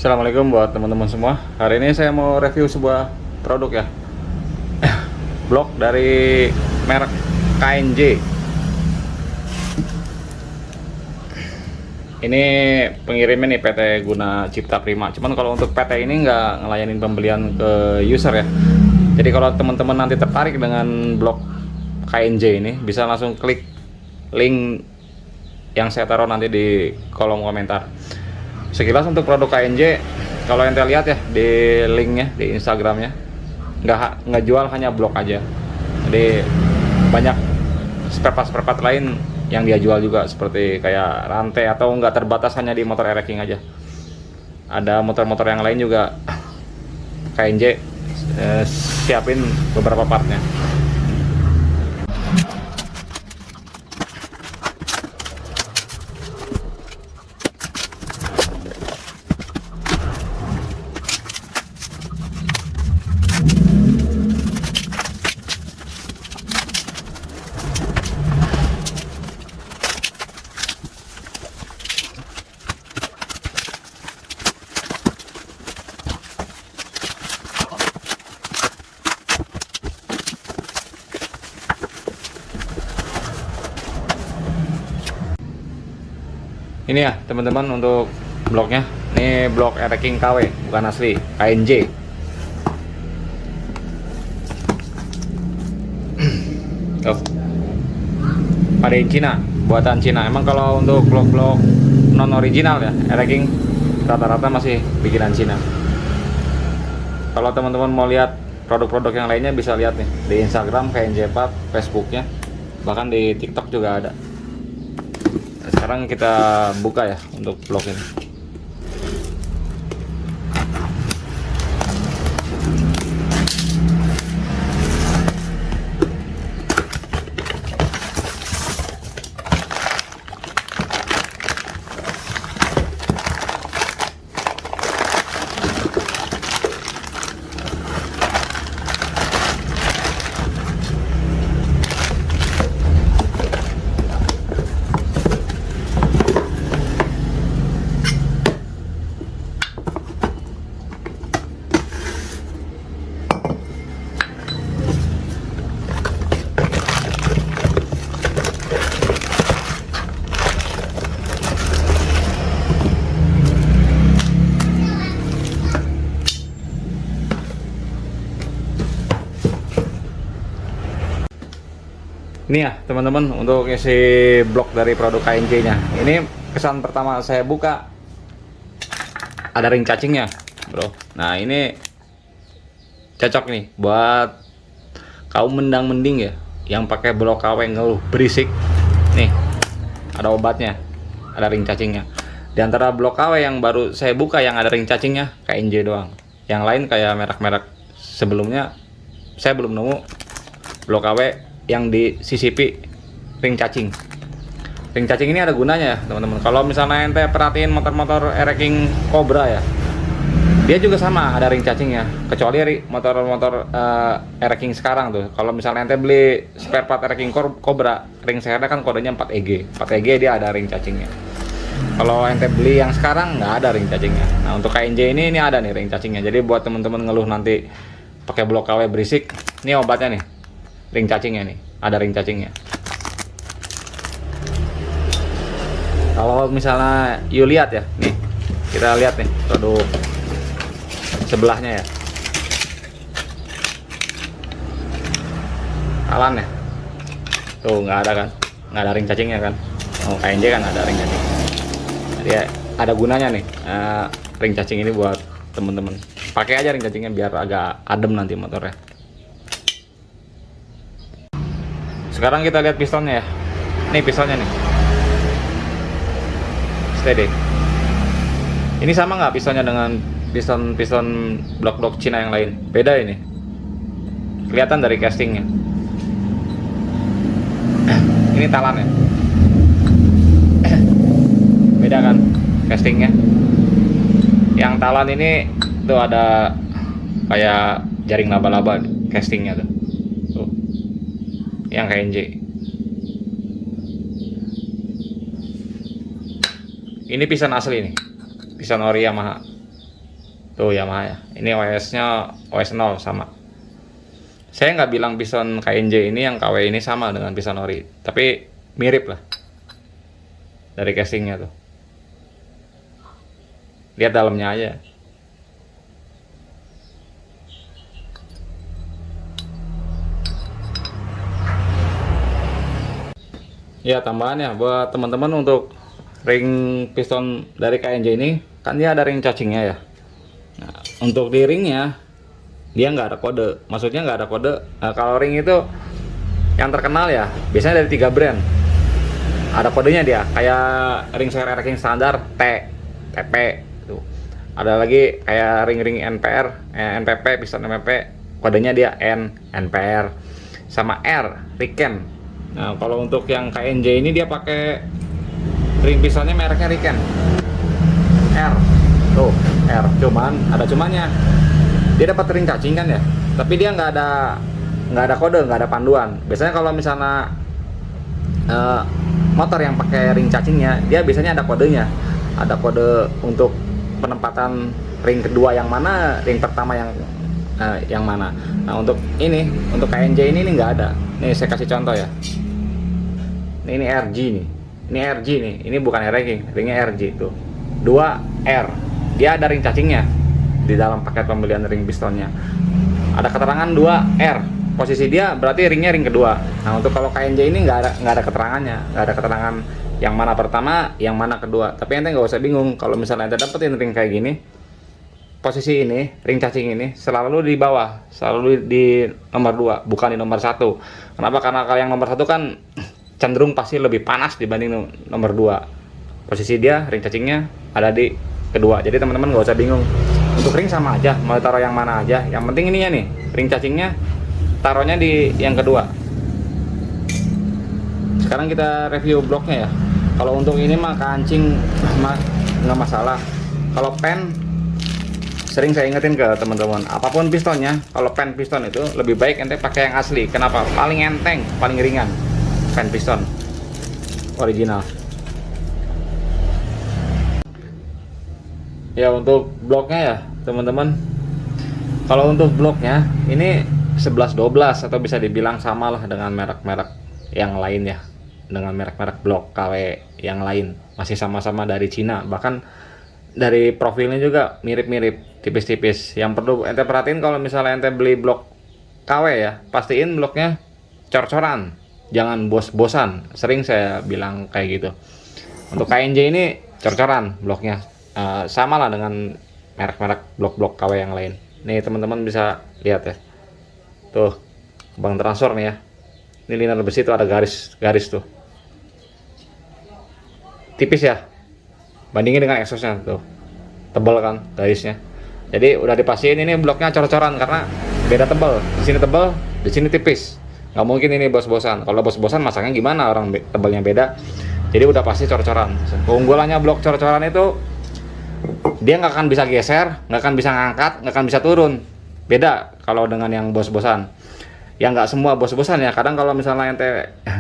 Assalamualaikum buat teman-teman semua. Hari ini saya mau review sebuah produk ya. Blok dari merek KNJ. Ini pengirimnya nih PT Guna Cipta Prima. Cuman kalau untuk PT ini nggak ngelayanin pembelian ke user ya. Jadi kalau teman-teman nanti tertarik dengan blok KNJ ini, bisa langsung klik link yang saya taruh nanti di kolom komentar. Sekilas untuk produk KNJ, kalau ente lihat ya di linknya di Instagramnya, nggak jual hanya blok aja. Jadi banyak spare part lain yang dia jual juga, seperti kayak rantai, atau nggak terbatas hanya di motor ereking aja. Ada motor-motor yang lain juga KNJ siapin beberapa partnya. Ini ya teman-teman untuk bloknya. Ini blok ereking KW, bukan asli KNJ. Tuh, made in Cina, buatan Cina. Emang kalau untuk blok-blok non original ya ereking, rata-rata masih bikinan Cina. Kalau teman-teman mau lihat produk-produk yang lainnya, bisa lihat nih di Instagram KNJ Part, Facebooknya, bahkan di TikTok juga ada. Sekarang kita buka ya untuk blok ini. Ini ya teman-teman untuk isi blok dari produk KNJ nya. Ini kesan pertama saya buka, ada ring cacingnya bro. Nah ini cocok nih buat kaum mendang-mending ya, yang pakai blok KW ngeluh berisik. Nih ada obatnya, ada ring cacingnya. Di antara blok KW yang baru saya buka yang ada ring cacingnya KNJ doang. Yang lain kayak merek-merek sebelumnya saya belum nemu blok KW yang di CCP ring cacing. Ring cacing ini ada gunanya ya teman-teman. Kalau misalnya ente perhatiin motor-motor ereking Cobra ya, dia juga sama ada ring cacingnya. Kecuali motor-motor ereking sekarang tuh, kalau misalnya ente beli spare part ereking Cobra, ring sernya kan kodenya 4EG. 4EG dia ada ring cacingnya. Kalau ente beli yang sekarang nggak ada ring cacingnya. Nah untuk KNJ ini ada nih ring cacingnya. Jadi buat teman-teman ngeluh nanti pakai blok KW berisik, ini obatnya nih. Ring cacingnya nih, ada ring cacingnya. Kalau misalnya you lihat ya, nih kita lihat nih produk sebelahnya ya, talan ya, tuh nggak ada kan, nggak ada ring cacingnya kan. Oh KNJ kan ada ring cacing. Jadi ya, ada gunanya nih ring cacing ini buat temen-temen. Pakai aja ring cacingnya biar agak adem nanti motornya. Sekarang kita lihat pistonnya ya. Nih pistonnya nih. Steady. Ini sama nggak pistonnya dengan piston blok-blok Cina yang lain? Beda ini. Kelihatan dari castingnya. Ini talan ya. Beda kan castingnya. Yang talan ini tuh ada kayak jaring laba-laba castingnya tuh. Yang KNJ. Ini piston asli nih, piston ori Yamaha. Tuh Yamaha ya. Ini OS-nya OS 0 sama. Saya nggak bilang piston KNJ ini yang KW ini sama dengan piston ori, tapi mirip lah dari casingnya tuh. Lihat dalamnya aja. Ya tambahannya buat teman-teman untuk ring piston dari KNJ ini kan dia ada ring cacingnya ya. Nah, untuk di ringnya dia nggak ada kode, maksudnya nggak ada kode. Nah, kalau ring itu yang terkenal ya biasanya dari 3 brand, ada kodenya dia, kayak ring Square King standar T, TP tuh. Ada lagi kayak ring-ring NPR, NPP, piston NPP, kodenya dia N, NPR, sama R, Riken. Nah kalau untuk yang KNJ ini dia pakai ring pistonnya mereknya Riken, R, tuh R, cuman ada cumannya. Dia dapat ring cacing kan ya, tapi dia nggak ada kode, nggak ada panduan. Biasanya kalau misalnya motor yang pakai ring cacingnya, dia biasanya ada kodenya, ada kode untuk penempatan ring kedua yang mana, ring pertama yang mana. Nah untuk KNJ ini nggak ada. Nih saya kasih contoh ya. Ini RG nih, ini RG nih, ini bukan R-King, ringnya RG tuh, 2R. Dia ada ring cacingnya di dalam paket pembelian ring pistonnya, ada keterangan 2R, posisi dia berarti ringnya ring kedua. Nah untuk kalau KNJ ini nggak ada keterangannya, nggak ada keterangan yang mana pertama, yang mana kedua. Tapi ente nggak usah bingung kalau misalnya ente dapetin ring kayak gini, posisi ini ring cacing ini selalu di bawah, selalu di nomor 2, bukan di nomor 1. Kenapa? Karena kalau yang nomor 1 kan cenderung pasti lebih panas dibanding nomor 2. Posisi dia ring cacingnya ada di kedua. Jadi teman-teman nggak usah bingung. Untuk ring sama aja, mau taruh yang mana aja. Yang penting ininya nih, ring cacingnya taruhnya di yang kedua. Sekarang kita review bloknya ya. Kalau untuk ini mah kancing mah nggak masalah. Kalau pen, sering saya ingetin ke teman-teman, apapun pistonnya, kalau pen piston itu lebih baik ente pakai yang asli. Kenapa? Paling enteng, paling ringan pen piston original. Ya untuk bloknya ya teman-teman, kalau untuk bloknya ini 11-12 atau bisa dibilang samalah dengan merek-merek yang lain ya, dengan merek-merek blok KW yang lain, masih sama-sama dari Cina, bahkan dari profilnya juga mirip-mirip, tipis-tipis. Yang perlu ente perhatiin kalau misalnya ente beli blok KW ya, pastiin bloknya cor-coran, jangan bos-bosan. Sering saya bilang kayak gitu. Untuk KNJ ini cor-coran bloknya, sama lah dengan merek-merek blok-blok KW yang lain. Nih teman-teman bisa lihat ya, tuh bang transfer nih ya, ini liner besi tuh ada garis tuh, tipis ya, bandingin dengan exhaustnya tuh, tebal kan garisnya. Jadi udah dipastiin ini bloknya cor-coran karena beda tebal, di sini tebal, di sini tipis. Nggak mungkin ini bos-bosan. Kalau bos-bosan masaknya gimana, orang tebalnya beda. Jadi udah pasti cor-coran. Keunggulannya blok cor-coran itu dia nggak akan bisa geser, nggak akan bisa ngangkat, nggak akan bisa turun. Beda kalau dengan yang bos-bosan. Ya nggak semua bos-bosan ya. Kadang kalau misalnya ente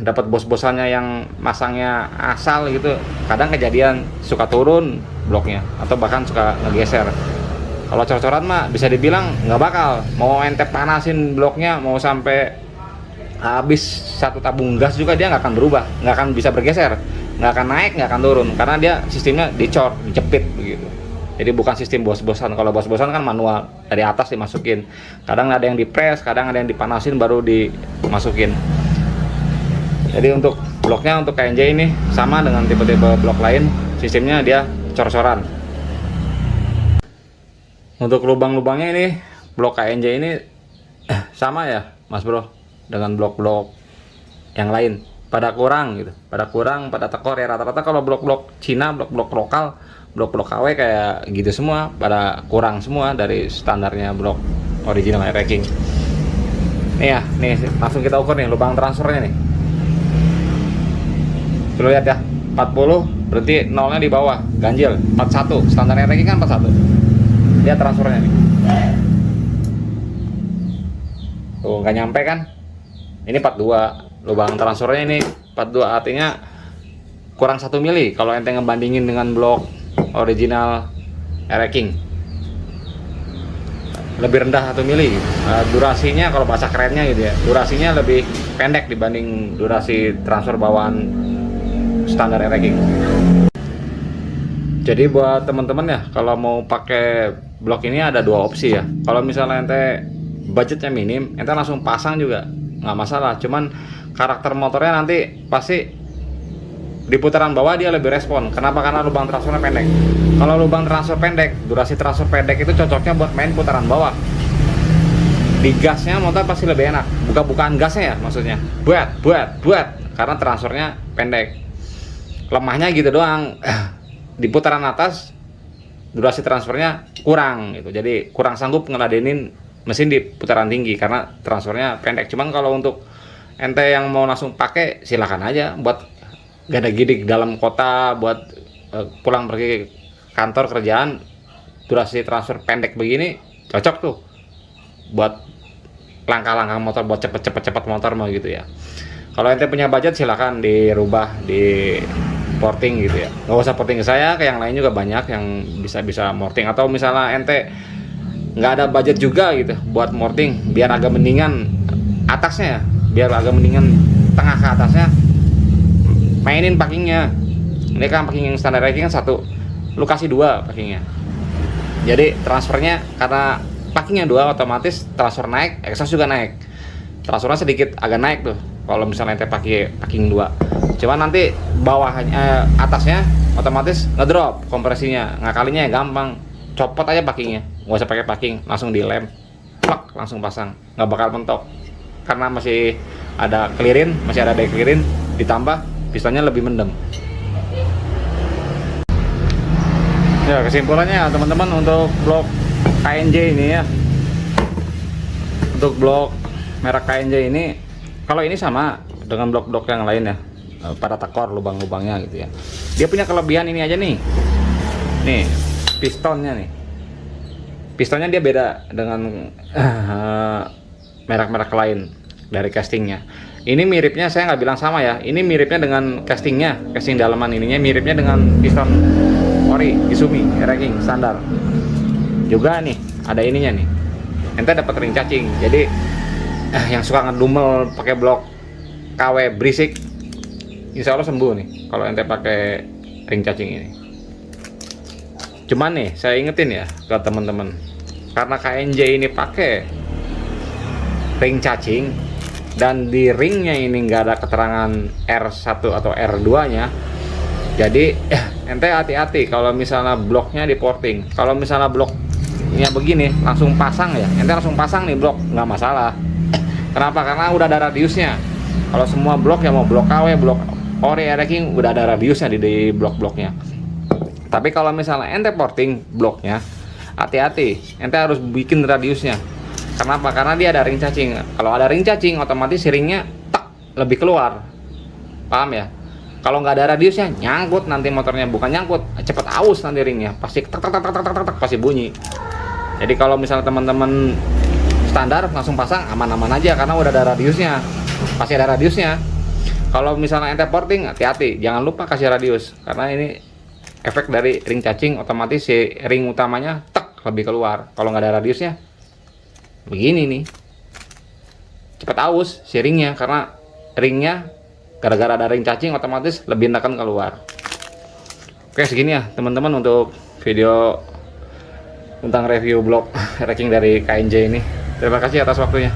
dapat bos-bosannya yang masangnya asal gitu, kadang kejadian suka turun bloknya atau bahkan suka ngegeser. Kalau cor-coran mah bisa dibilang nggak bakal. Mau ente panasin bloknya, mau sampai habis 1 tabung gas juga dia nggak akan berubah, nggak akan bisa bergeser, nggak akan naik, nggak akan turun, karena dia sistemnya dicor, dijepit begitu. Jadi bukan sistem bos-bosan. Kalau bos-bosan kan manual, dari atas dimasukin. Kadang ada yang dipres, kadang ada yang dipanasin baru dimasukin. Jadi untuk bloknya, untuk KNJ ini sama dengan tipe-tipe blok lain, sistemnya dia cor-coran. Untuk lubang-lubangnya ini, blok KNJ ini sama ya Mas Bro dengan blok-blok yang lain, pada kurang gitu, pada tekor ya. Rata-rata kalau blok-blok Cina, blok-blok lokal, blok-blok KW kayak gitu semua, pada kurang semua dari standarnya blok original R-King. Nih ya, nih langsung kita ukur nih lubang transfernya nih. Lu lihat ya, 40 berarti nolnya di bawah, ganjil. 41 standar R-King kan 41. Lihat transfernya nih. Tuh nggak nyampe kan? Ini 42, lubang transfernya ini 42, artinya kurang 1 mili kalau ente ngebandingin dengan blok original R-King. lebih rendah 1 mili. Durasinya kalau bahasa kerennya gitu ya, durasinya lebih pendek dibanding durasi transfer bawaan standar racking. Jadi buat teman-teman ya, kalau mau pakai blok ini ada 2 opsi ya. Kalau misalnya ente budgetnya minim, ente langsung pasang juga nggak masalah. Cuman karakter motornya nanti pasti di putaran bawah dia lebih respon. Kenapa? Karena lubang transfernya pendek. Kalau lubang transfer pendek, durasi transfer pendek itu cocoknya buat main putaran bawah. Di gasnya motor pasti lebih enak. Buka-bukaan gasnya ya maksudnya. Buat. Karena transfernya pendek. Lemahnya gitu doang. Di putaran atas durasi transfernya kurang gitu. Jadi kurang sanggup ngeladenin mesin di putaran tinggi karena transfernya pendek. Cuman kalau untuk ente yang mau langsung pakai silakan aja buat gada-gidik dalam kota, buat pulang pergi kantor kerjaan, durasi transfer pendek begini cocok tuh buat langkah-langkah motor, buat cepet motor mau gitu ya. Kalau ente punya budget silakan dirubah, di porting gitu ya. Nggak usah porting ke saya, ke yang lain juga banyak yang bisa morting. Atau misalnya ente nggak ada budget juga gitu buat morting, biar agak mendingan atasnya ya, biar agak mendingan tengah ke atasnya, mainin packingnya. Ini kan packing yang standar racing kan 1, lu kasih 2 packingnya. Jadi transfernya karena packingnya 2 otomatis transfer naik, exhaust juga naik. Transfernya sedikit agak naik tuh kalau misalnya ente pakai packing 2. Cuman nanti bawahnya atasnya otomatis ngedrop kompresinya. Ngakalinya ya gampang, copot aja packingnya, nggak usah pakai packing, langsung dilem, plak, langsung pasang, nggak bakal mentok karena masih ada clearin, masih ada declearin, ditambah pistonnya lebih mendem. Ya kesimpulannya teman-teman, untuk blok KNJ ini ya, untuk blok merek KNJ ini, kalau ini sama dengan blok-blok yang lain ya, pada tekor lubang-lubangnya gitu ya. Dia punya kelebihan ini aja nih. Nih, pistonnya nih. Pistonnya dia beda dengan merek-merek lain dari castingnya. Ini miripnya, saya nggak bilang sama ya. Ini miripnya dengan castingnya, casting dalaman ininya miripnya dengan piston ori Izumi racking standar. Juga nih, ada ininya nih. Ente dapat ring cacing. Jadi yang suka ngedumel pakai blok KW berisik, insya Allah sembuh nih kalau ente pakai ring cacing ini. Cuman nih saya ingetin ya ke teman-teman, karena KNJ ini pakai ring cacing dan di ringnya ini nggak ada keterangan R1 atau R2 nya, jadi ente hati-hati kalau misalnya bloknya di porting. Kalau misalnya bloknya begini langsung pasang ya, ente langsung pasang nih blok, nggak masalah. Kenapa? Karena udah ada radiusnya. Kalau semua blok ya, mau blok KW, blok ori racking, udah ada radiusnya di blok-bloknya. Tapi kalau misalnya ente porting bloknya, hati-hati, ente harus bikin radiusnya. Kenapa? Karena dia ada ring cacing. Kalau ada ring cacing, otomatis ringnya tak lebih keluar. Paham ya? Kalau nggak ada radiusnya, nyangkut nanti motornya. Bukan nyangkut, cepet aus nanti ringnya. Pasti tak pasti bunyi. Jadi kalau misalnya teman-teman standar langsung pasang, aman-aman aja karena udah ada radiusnya. Pasti ada radiusnya. Kalau misalnya ente porting, hati-hati, jangan lupa kasih radius karena ini efek dari ring cacing, otomatis si ring utamanya tak lebih keluar. Kalau nggak ada radiusnya begini nih, cepet aus si ringnya, karena ringnya gara-gara ada ring cacing otomatis lebih nekan keluar. Oke, segini ya teman-teman untuk video tentang review blok racking dari KNJ ini. Terima kasih atas waktunya.